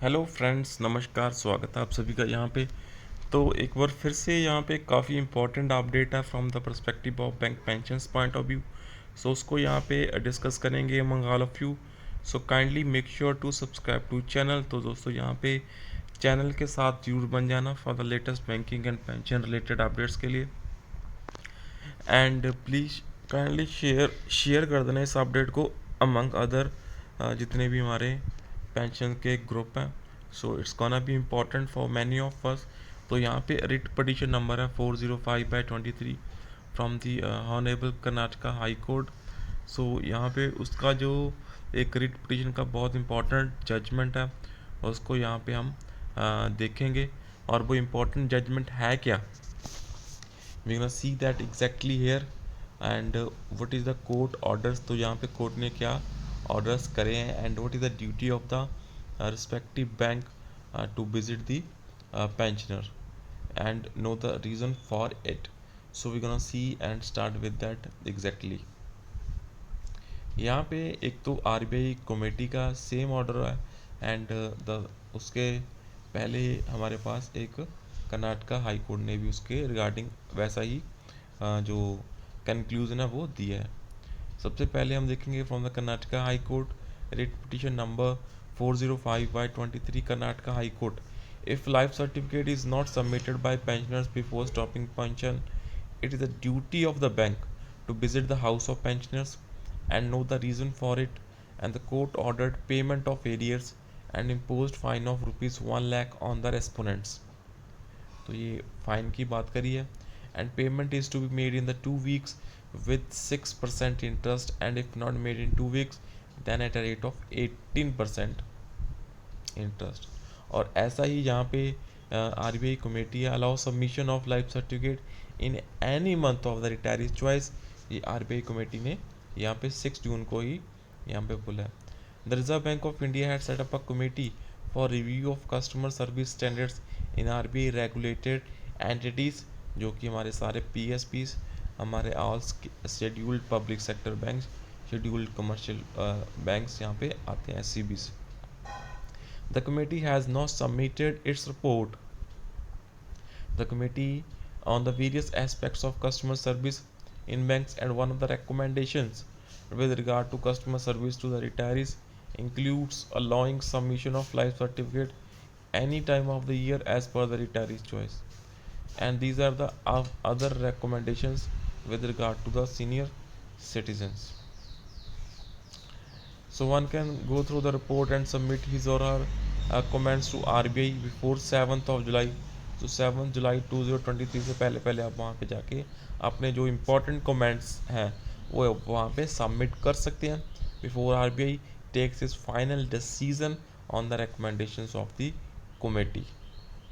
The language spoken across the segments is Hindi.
हेलो फ्रेंड्स, नमस्कार। स्वागत है आप सभी का यहाँ पे। तो एक बार फिर से यहाँ पे काफ़ी इंपॉर्टेंट अपडेट है from the perspective of bank pensions point of view. So उसको यहाँ पे डिस्कस करेंगे among all of you. So kindly make sure to subscribe to channel. तो दोस्तों यहाँ पे चैनल के साथ जरूर बन जाना for the latest banking and pension related updates के लिए। एंड प्लीज़ काइंडली शेयर कर देना इस अपडेट को अमंग अदर जितने भी हमारे पेंशन के ग्रुप हैं। So it's gonna be important for many of us. तो यहाँ पे रिट पटिशन नंबर है 405/23 from the honourable Karnataka high court. So यहाँ पे उसका जो एक रिट पटिशन का बहुत इंपॉर्टेंट जजमेंट है उसको यहाँ पे हम देखेंगे। और वो इम्पोर्टेंट जजमेंट है क्या, we're gonna see that exactly here। and what is the court orders। तो यहाँ पे कोर्ट ने क्या ऑर्डर्स करे हैं and what is the duty of the respective bank to visit the pensioner and know the reason for it। so we're gonna see and start with that exactly। यहाँ पे एक तो आरबीआई कमेटी का सेम ऑर्डर है एंड द उसके पहले हमारे पास एक कर्नाटका हाई कोर्ट ने भी उसके रिगार्डिंग वैसा ही जो कंक्लूजन है वो दिया है। सबसे पहले हम देखेंगे from the Karnataka high court writ petition number 405/23 Karnataka high court. If life certificate is not submitted by pensioners before stopping pension, it is the duty of the bank to visit the house of pensioners and know the reason for it, and the court ordered payment of arrears and imposed fine of rupees 1 lakh on the respondents। तो ये फाइन की बात करी है and payment is to be made in the 2 weeks with 6% interest and if not made in 2 weeks then at a rate of 18% interest. और ऐसा ही यहाँ पे RBI committee allow submission of life certificate in any month of the retirees choice. ये आरबीआई कमेटी ने यहाँ पे 6 जून को ही यहाँ पे बोला है। The reserve bank of India had set up a committee for review of customer service standards in RBI regulated entities, जो कि हमारे सारे पीएसपीज, हमारे all scheduled public sector bank, scheduled commercial banks यहाँ पे आते हैं, एससीबीज। The committee has now submitted its report, the committee, on the various aspects of customer service in banks, and one of the recommendations with regard to customer service to the retirees includes allowing submission of life certificate any time of the year as per the retiree's choice. And these are the other recommendations with regard to the senior citizens. So one can go through the report and submit his or her comments to RBI before 7th of July। तो 7 जुलाई 2023 से पहले पहले आप वहाँ पे जाके अपने जो इम्पोर्टेंट कमेंट्स हैं वो वहाँ पे सबमिट कर सकते हैं before RBI takes is final decision on the recommendations of the committee.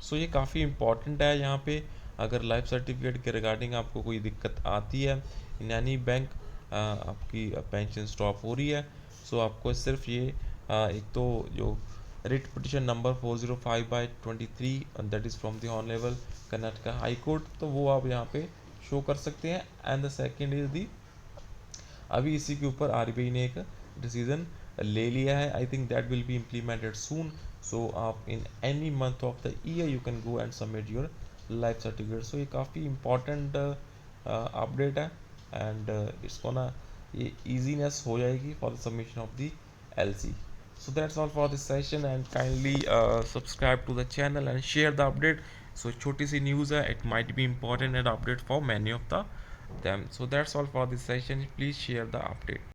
So ये काफ़ी इम्पॉर्टेंट है। यहाँ पे अगर लाइफ सर्टिफिकेट के रिगार्डिंग आपको कोई दिक्कत आती है इन एनी बैंक, आपकी पेंशन स्टॉप हो रही है, सो आपको सिर्फ ये एक तो जो writ petition number 405/23 that is from the honourable Karnataka high court, तो वो आप यहाँ पे शो कर सकते हैं। And the second is the, अभी इसी के ऊपर आरबीआई ने एक डिसीजन ले लिया है, I think that will be implemented soon. So आप in any month of the year you can go and submit your life certificate. So ये काफ़ी इंपॉर्टेंट अपडेट है एंड इसको ना ये ईजीनेस हो जाएगी for the submission of the LC. So that's all for this session and kindly subscribe to the channel and share the update। So छोटी सी न्यूज़ है, it might be important and update for many of them। So that's all for this session, please share the update।